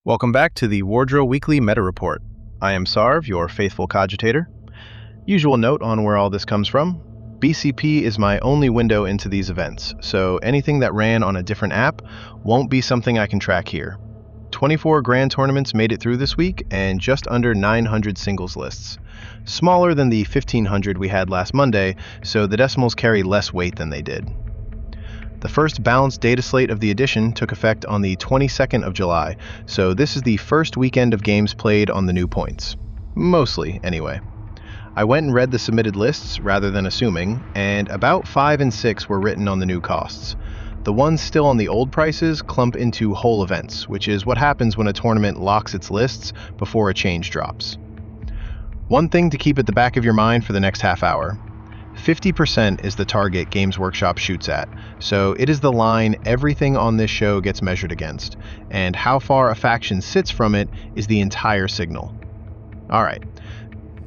Welcome back to the Wardrill Weekly Meta Report. I am Sarv, your faithful cogitator. Usual note on where all this comes from. BCP is my only window into these events, so anything that ran on a different app won't be something I can track here. 24 grand tournaments made it through this week, and just under 900 singles lists. Smaller than the 1,500 we had last Monday, so the decimals carry less weight than they did. The first balanced data slate of the edition took effect on the 22nd of July, so this is the first weekend of games played on the new points. Mostly, anyway. I went and read the submitted lists rather than assuming, and about 5 and 6 were written on the new costs. The ones still on the old prices clump into whole events, which is what happens when a tournament locks its lists before a change drops. One thing to keep at the back of your mind for the next half hour. 50% is the target Games Workshop shoots at, so it is the line everything on this show gets measured against, and how far a faction sits from it is the entire signal. Alright,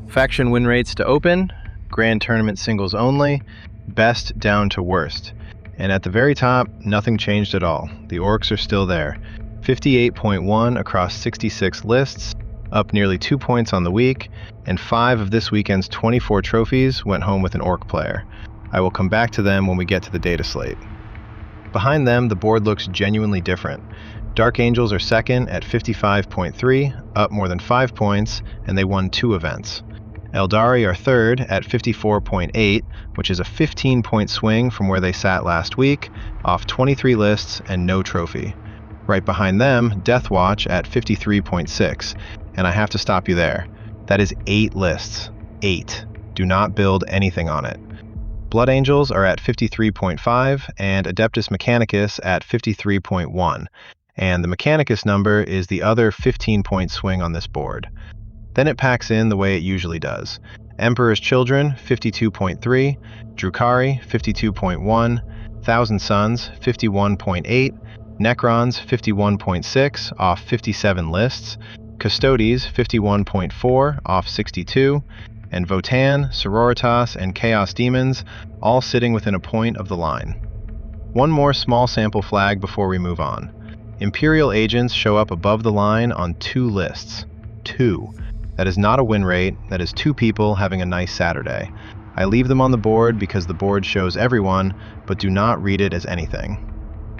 faction win rates to open, grand tournament singles only, best down to worst. And at the very top, nothing changed at all. The orcs are still there. 58.1 across 66 lists, up nearly 2 points on the week, and 5 of this weekend's 24 trophies went home with an orc player. I will come back to them when we get to the data slate. Behind them, the board looks genuinely different. Dark Angels are second at 55.3, up more than 5 points, and they won 2 events. Eldari are third at 54.8, which is a 15-point swing from where they sat last week, off 23 lists and no trophy. Right behind them, Deathwatch at 53.6, and I have to stop you there. That is 8 lists. 8. Do not build anything on it. Blood Angels are at 53.5, and Adeptus Mechanicus at 53.1, and the Mechanicus number is the other 15-point swing on this board. Then it packs in the way it usually does. Emperor's Children, 52.3, Drukhari, 52.1, Thousand Sons, 51.8, Necrons, 51.6, off 57 lists, Custodes, 51.4, off 62, and Votan, Sororitas, and Chaos Demons, all sitting within a point of the line. One more small sample flag before we move on. Imperial Agents show up above the line on 2 lists. 2. That is not a win rate, that is 2 people having a nice Saturday. I leave them on the board because the board shows everyone, but do not read it as anything.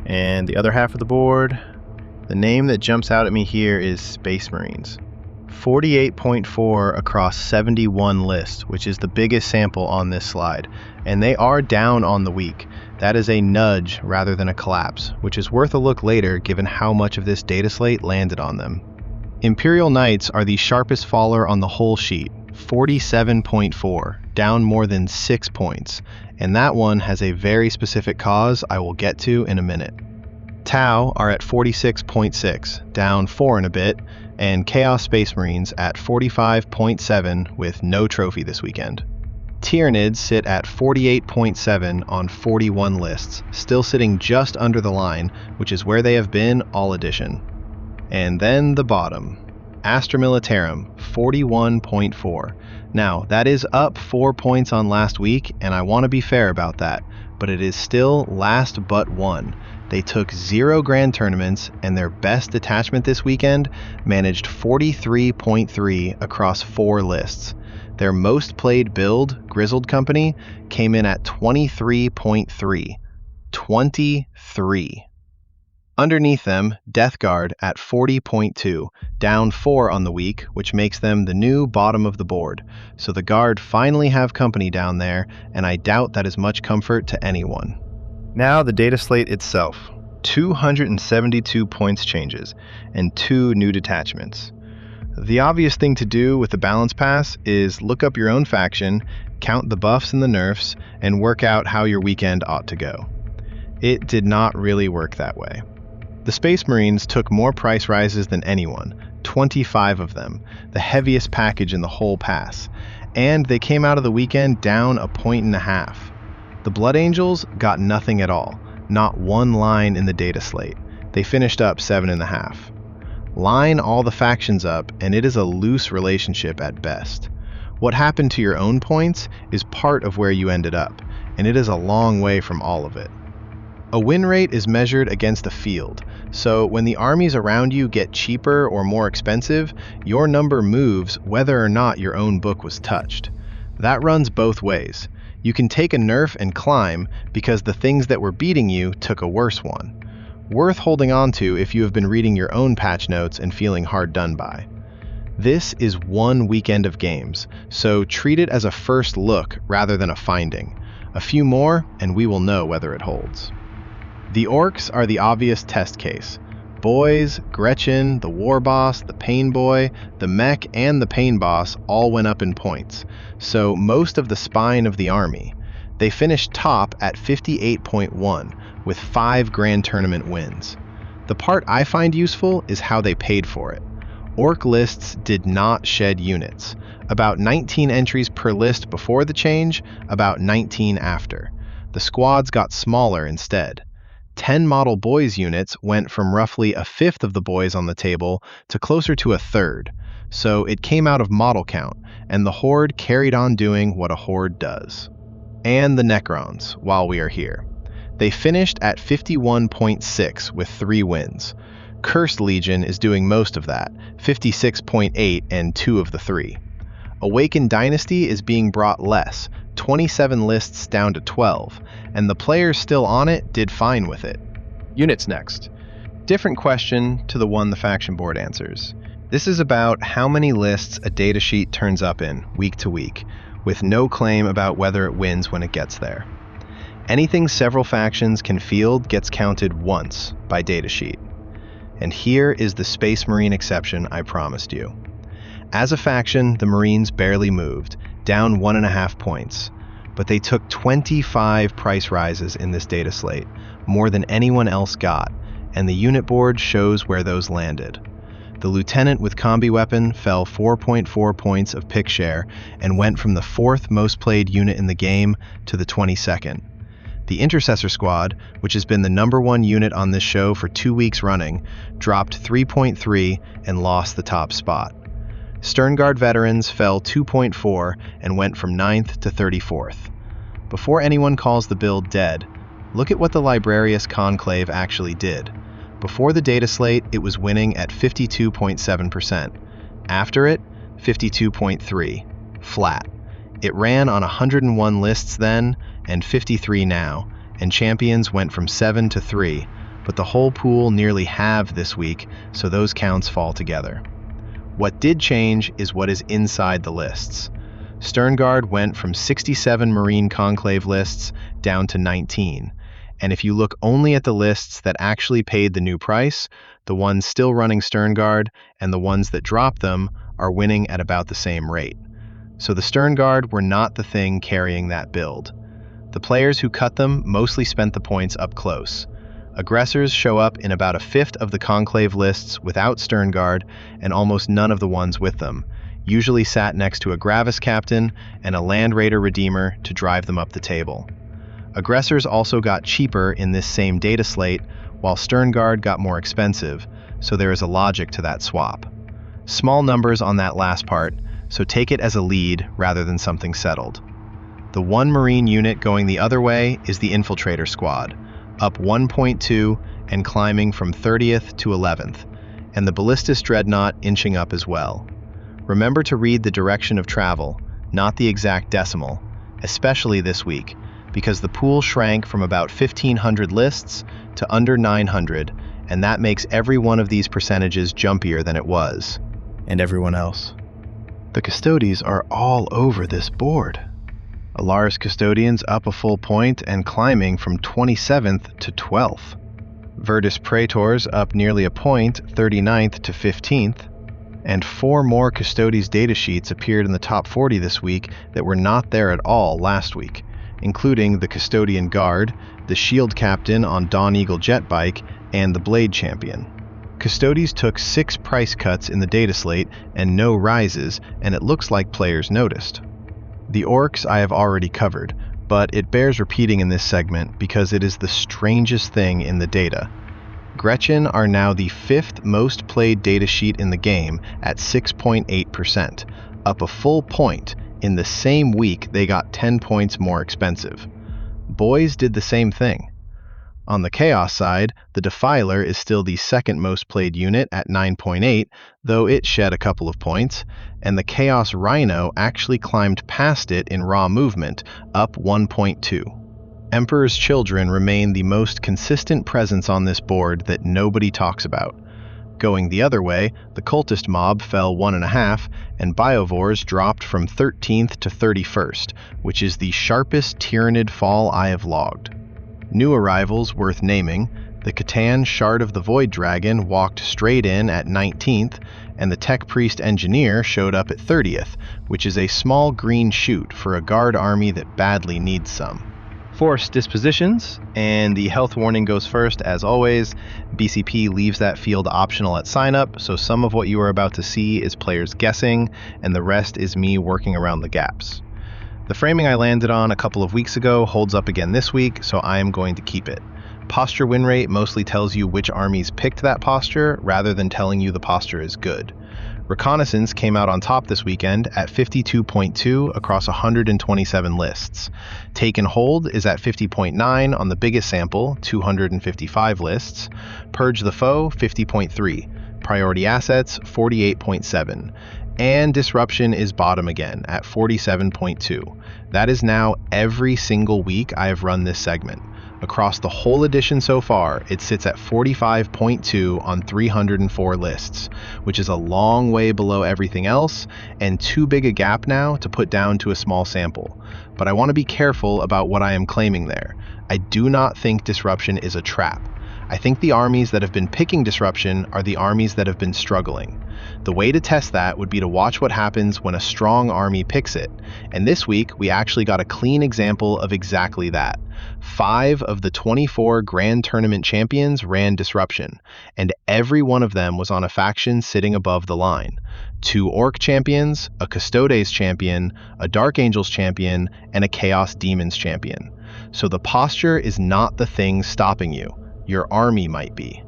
And the other half of the board, the name that jumps out at me here is Space Marines. 48.4 across 71 lists, which is the biggest sample on this slide, and they are down on the week. That is a nudge rather than a collapse, which is worth a look later given how much of this data slate landed on them. Imperial Knights are the sharpest faller on the whole sheet, 47.4, down more than 6 points, and that one has a very specific cause I will get to in a minute. Tau are at 46.6, down 4 and a bit, and Chaos Space Marines at 45.7 with no trophy this weekend. Tyranids sit at 48.7 on 41 lists, still sitting just under the line, which is where they have been all edition. And then the bottom, Astra Militarum, 41.4. Now, that is up 4 points on last week, and I want to be fair about that, but it is still last but one. They took 0 grand tournaments, and their best detachment this weekend managed 43.3 across 4 lists. Their most played build, Grizzled Company, came in at 23.3. 23. Underneath them, Death Guard at 40.2, down 4 on the week, which makes them the new bottom of the board. So the Guard finally have company down there, and I doubt that is much comfort to anyone. Now the data slate itself. 272 points changes, and 2 new detachments. The obvious thing to do with the balance pass is look up your own faction, count the buffs and the nerfs, and work out how your weekend ought to go. It did not really work that way. The Space Marines took more price rises than anyone, 25 of them, the heaviest package in the whole pass, and they came out of the weekend down 1.5 points. The Blood Angels got nothing at all, not one line in the data slate. They finished up 7.5. Line all the factions up, and it is a loose relationship at best. What happened to your own points is part of where you ended up, and it is a long way from all of it. A win rate is measured against a field, so when the armies around you get cheaper or more expensive, your number moves whether or not your own book was touched. That runs both ways. You can take a nerf and climb because the things that were beating you took a worse one. Worth holding on to if you have been reading your own patch notes and feeling hard done by. This is one weekend of games, so treat it as a first look rather than a finding. A few more, and we will know whether it holds. The orcs are the obvious test case. Boys, Gretchen, the war boss, the pain boy, the mech, and the pain boss all went up in points, so most of the spine of the army. They finished top at 58.1, with 5 Grand Tournament wins. The part I find useful is how they paid for it. Orc lists did not shed units. About 19 entries per list before the change, about 19 after. The squads got smaller instead. 10 model boys units went from roughly a fifth of the boys on the table to closer to a third, so it came out of model count, and the Horde carried on doing what a Horde does. And the Necrons, while we are here. They finished at 51.6 with 3 wins. Cursed Legion is doing most of that, 56.8 and 2 of the 3. Awakened Dynasty is being brought less, 27 lists down to 12, and the players still on it did fine with it. Units next. Different question to the one the faction board answers. This is about how many lists a datasheet turns up in, week to week, with no claim about whether it wins when it gets there. Anything several factions can field gets counted once by datasheet. And here is the Space Marine exception I promised you. As a faction, the Marines barely moved, down 1.5 points, but they took 25 price rises in this data slate, more than anyone else got, and the unit board shows where those landed. The Lieutenant with Combi Weapon fell 4.4 points of pick share and went from the 4th most played unit in the game to the 22nd. The Intercessor Squad, which has been the #1 unit on this show for 2 weeks running, dropped 3.3 and lost the top spot. Sternguard Veterans fell 2.4 and went from 9th to 34th. Before anyone calls the build dead, look at what the Librarius Conclave actually did. Before the data slate, it was winning at 52.7%. After it, 52.3, flat. It ran on 101 lists then, and 53 now, and champions went from 7 to 3, but the whole pool nearly halved this week, so those counts fall together. What did change is what is inside the lists. Sternguard went from 67 Marine Conclave lists down to 19, and if you look only at the lists that actually paid the new price, the ones still running Sternguard and the ones that dropped them are winning at about the same rate. So the Sternguard were not the thing carrying that build. The players who cut them mostly spent the points up close. Aggressors show up in about a fifth of the Conclave lists without Sternguard and almost none of the ones with them, usually sat next to a Gravis Captain and a Land Raider Redeemer to drive them up the table. Aggressors also got cheaper in this same data slate, while Sternguard got more expensive, so there is a logic to that swap. Small numbers on that last part, so take it as a lead rather than something settled. The one Marine unit going the other way is the Infiltrator Squad, up 1.2 and climbing from 30th to 11th, and the Ballistus Dreadnought inching up as well. Remember to read the direction of travel, not the exact decimal, especially this week, because the pool shrank from about 1,500 lists to under 900, and that makes every one of these percentages jumpier than it was. And everyone else. The Custodies are all over this board. Alaris Custodians up a full point and climbing from 27th to 12th. Virtus Praetors up nearly a point, 39th to 15th. And 4 more Custodes datasheets appeared in the top 40 this week that were not there at all last week, including the Custodian Guard, the Shield Captain on Dawn Eagle jet bike, and the Blade Champion. Custodes took 6 price cuts in the data slate and no rises, and it looks like players noticed. The Orcs I have already covered, but it bears repeating in this segment because it is the strangest thing in the data. Gretchen are now the 5th most played datasheet in the game at 6.8%, up a full point. In the same week they got 10 points more expensive. Boys did the same thing. On the Chaos side, the Defiler is still the second most played unit at 9.8, though it shed a couple of points, and the Chaos Rhino actually climbed past it in raw movement, up 1.2. Emperor's Children remain the most consistent presence on this board that nobody talks about. Going the other way, the Cultist mob fell 1.5, and Biovores dropped from 13th to 31st, which is the sharpest Tyrannid fall I have logged. New arrivals worth naming: the Catan Shard of the Void Dragon walked straight in at 19th, and the Tech Priest Engineer showed up at 30th, which is a small green shoot for a guard army that badly needs some. Force Dispositions, and the health warning goes first as always. BCP leaves that field optional at sign up, so some of what you are about to see is players guessing, and the rest is me working around the gaps. The framing I landed on a couple of weeks ago holds up again this week, so I am going to keep it. Posture win rate mostly tells you which armies picked that posture, rather than telling you the posture is good. Reconnaissance came out on top this weekend at 52.2 across 127 lists. Take and Hold is at 50.9 on the biggest sample, 255 lists. Purge the Foe, 50.3. Priority Assets, 48.7. And Disruption is bottom again at 47.2. That is now every single week I have run this segment. Across the whole edition so far, it sits at 45.2 on 304 lists, which is a long way below everything else, and too big a gap now to put down to a small sample. But I want to be careful about what I am claiming there. I do not think Disruption is a trap. I think the armies that have been picking Disruption are the armies that have been struggling. The way to test that would be to watch what happens when a strong army picks it, and this week we actually got a clean example of exactly that. 5 of the 24 Grand Tournament champions ran Disruption, and every one of them was on a faction sitting above the line. 2 Orc champions, a Custodes champion, a Dark Angels champion, and a Chaos Demons champion. So the posture is not the thing stopping you. Your army might be.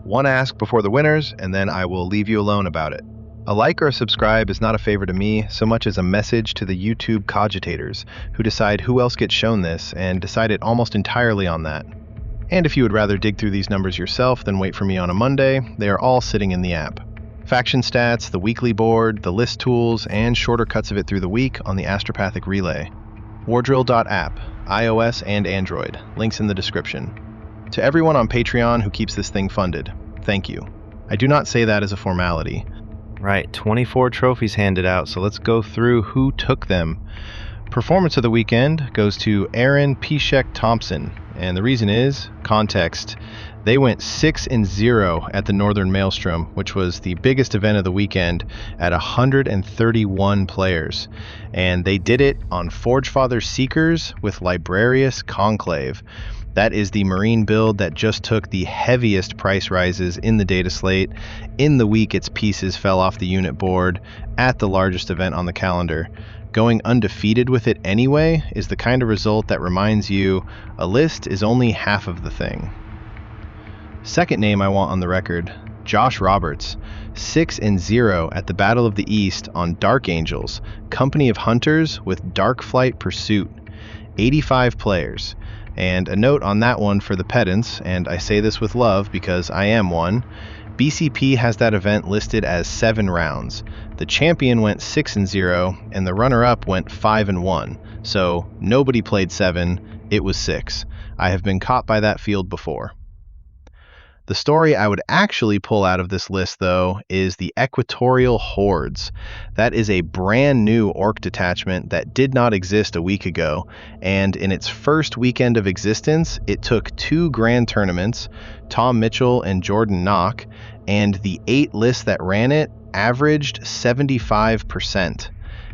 One ask before the winners, and then I will leave you alone about it. A like or a subscribe is not a favor to me so much as a message to the YouTube cogitators who decide who else gets shown this and decide it almost entirely on that. And if you would rather dig through these numbers yourself than wait for me on a Monday, they are all sitting in the app. Faction stats, the weekly board, the list tools, and shorter cuts of it through the week on the Astropathic Relay. Wardrill.app, iOS and Android, links in the description. To everyone on Patreon who keeps this thing funded, thank you. I do not say that as a formality. Right, 24 trophies handed out, so let's go through who took them. Performance of the weekend goes to Aaron Pishek Thompson, and the reason is context. They went 6-0 at the Northern Maelstrom, which was the biggest event of the weekend at 131 players. And they did it on Forgefather Seekers with Librarius Conclave. That is the Marine build that just took the heaviest price rises in the Dataslate. In the week, its pieces fell off the unit board at the largest event on the calendar. Going undefeated with it anyway is the kind of result that reminds you a list is only half of the thing. Second name I want on the record, Josh Roberts, 6-0 at the Battle of the East on Dark Angels, Company of Hunters with Darkflight Pursuit, 85 players. And a note on that one for the pedants, and I say this with love because I am one, BCP has that event listed as 7 rounds. The champion went 6-0, and the runner-up went 5-1. So nobody played 7, it was 6. I have been caught by that field before. The story I would actually pull out of this list, though, is the Equatorial Hordes. That is a brand new orc detachment that did not exist a week ago, and in its first weekend of existence, it took 2 grand tournaments, Tom Mitchell and Jordan Knock, and the 8 lists that ran it averaged 75%.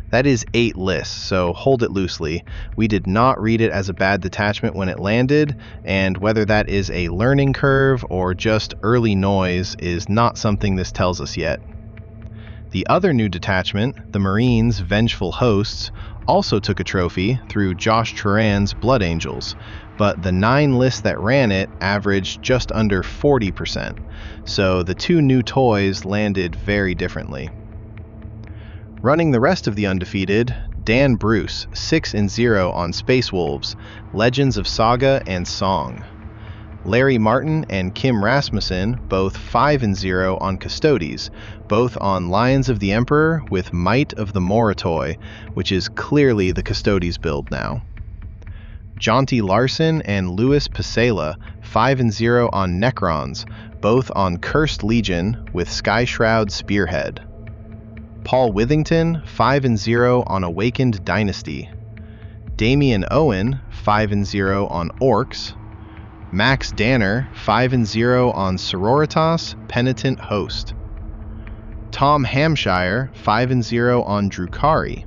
That is 8 lists, so hold it loosely. We did not read it as a bad detachment when it landed, and whether that is a learning curve or just early noise is not something this tells us yet. The other new detachment, the Marines' Vengeful Hosts, also took a trophy through Josh Turan's Blood Angels, but the 9 lists that ran it averaged just under 40%, so the 2 new toys landed very differently. Running the rest of the undefeated, Dan Bruce, 6-0 on Space Wolves, Legends of Saga and Song. Larry Martin and Kim Rasmussen, both 5-0 on Custodes, both on Lions of the Emperor with Might of the Moritoi, which is clearly the Custodes build now. Jonty Larson and Louis Pasela, 5-0 on Necrons, both on Cursed Legion with Skyshroud Spearhead. Paul Withington, 5-0 on Awakened Dynasty. Damian Owen, 5-0 on Orcs. Max Danner, 5-0 on Sororitas, Penitent Host. Tom Hampshire, 5-0 on Drukari.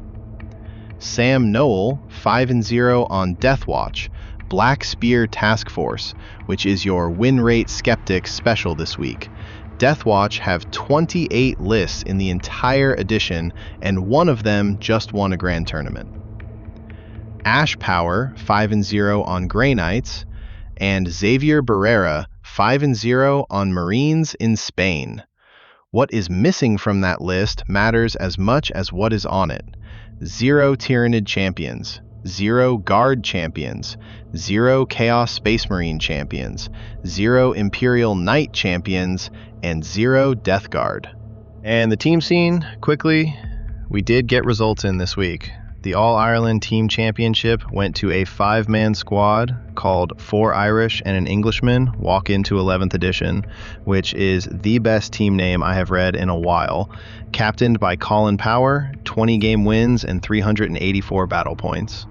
Sam Noel, 5-0 on Deathwatch, Black Spear Task Force, which is your win rate skeptic special this week. Deathwatch have 28 lists in the entire edition, and one of them just won a grand tournament. Ash Power, 5-0 on Grey Knights, and Xavier Barrera, 5-0 on Marines in Spain. What is missing from that list matters as much as what is on it. 0 Tyrannid champions, 0 Guard champions, 0 Chaos Space Marine champions, 0 Imperial Knight champions, and 0 Death Guard. And the team scene, quickly, we did get results in this week. The All-Ireland Team Championship went to a 5-man squad called 4 Irish and an Englishman walk into 11th edition, which is the best team name I have read in a while, captained by Colin Power, 20 game wins and 384 battle points.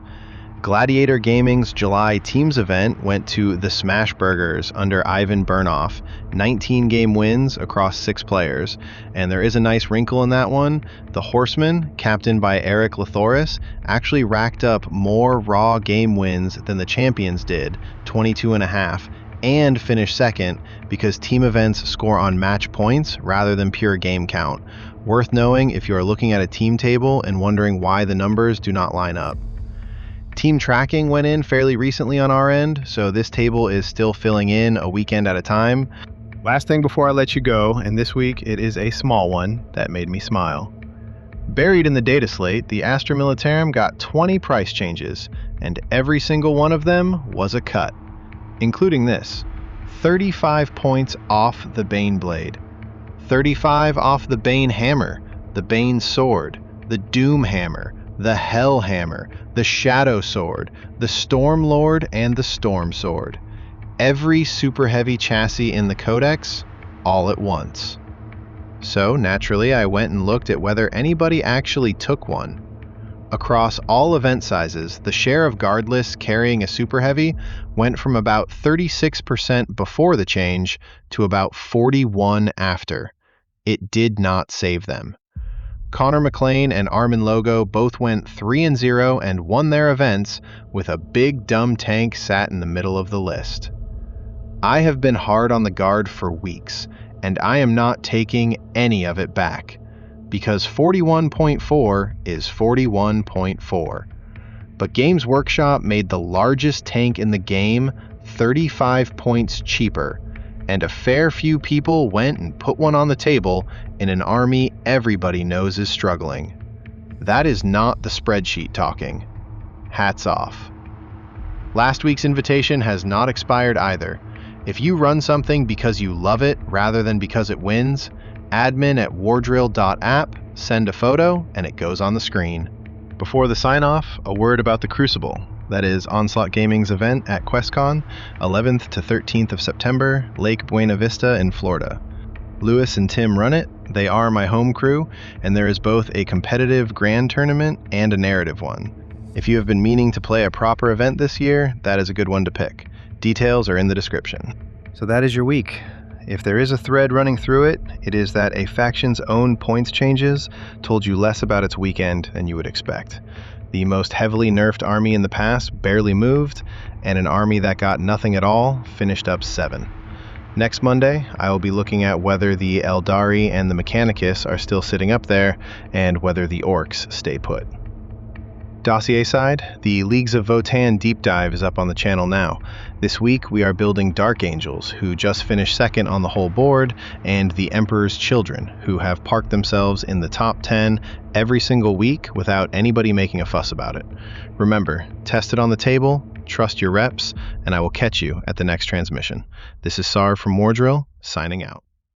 Gladiator Gaming's July Teams event went to the Smash Burgers under Ivan Burnoff, 19 game wins across 6 players, and there is a nice wrinkle in that one. The Horsemen, captained by Eric Lathoris, actually racked up more raw game wins than the Champions did, 22.5, and finished second because team events score on match points rather than pure game count. Worth knowing if you are looking at a team table and wondering why the numbers do not line up. Team tracking went in fairly recently on our end, so this table is still filling in a weekend at a time. Last thing before I let you go, and this week it is a small one that made me smile. Buried in the Dataslate, the Astra Militarum got 20 price changes, and every single one of them was a cut, including this: 35 points off the Bane Blade, 35 off the Bane Hammer, the Bane Sword, the Doom Hammer, the Hell Hammer, the Shadow Sword, the Storm Lord, and the Storm Sword. Every super heavy chassis in the Codex, all at once. So, naturally, I went and looked at whether anybody actually took one. Across all event sizes, the share of guard lists carrying a super heavy went from about 36% before the change to about 41% after. It did not save them. Connor McLean and Armin Logo both went 3-0 and won their events with a big dumb tank sat in the middle of the list. I have been hard on the guard for weeks, and I am not taking any of it back, because 41.4 is 41.4. But Games Workshop made the largest tank in the game 35 points cheaper, and a fair few people went and put one on the table in an army everybody knows is struggling. That is not the spreadsheet talking. Hats off. Last week's invitation has not expired either. If you run something because you love it rather than because it wins, admin@wardrill.app, send a photo, and it goes on the screen. Before the sign-off, a word about the Crucible. That is Onslaught Gaming's event at QuestCon, 11th to 13th of September, Lake Buena Vista in Florida. Lewis and Tim run it. They are my home crew, and there is both a competitive grand tournament and a narrative one. If you have been meaning to play a proper event this year, that is a good one to pick. Details are in the description. So that is your week. If there is a thread running through it, it is that a faction's own points changes told you less about its weekend than you would expect. The most heavily nerfed army in the past barely moved, and an army that got nothing at all finished up 7. Next Monday, I will be looking at whether the Eldari and the Mechanicus are still sitting up there, and whether the Orcs stay put. Dossier side, the Leagues of Votan deep dive is up on the channel now. This week we are building Dark Angels, who just finished second on the whole board, and the Emperor's Children, who have parked themselves in the top 10 every single week without anybody making a fuss about it. Remember, test it on the table, trust your reps, and I will catch you at the next transmission. This is Sar from Wardrill, signing out.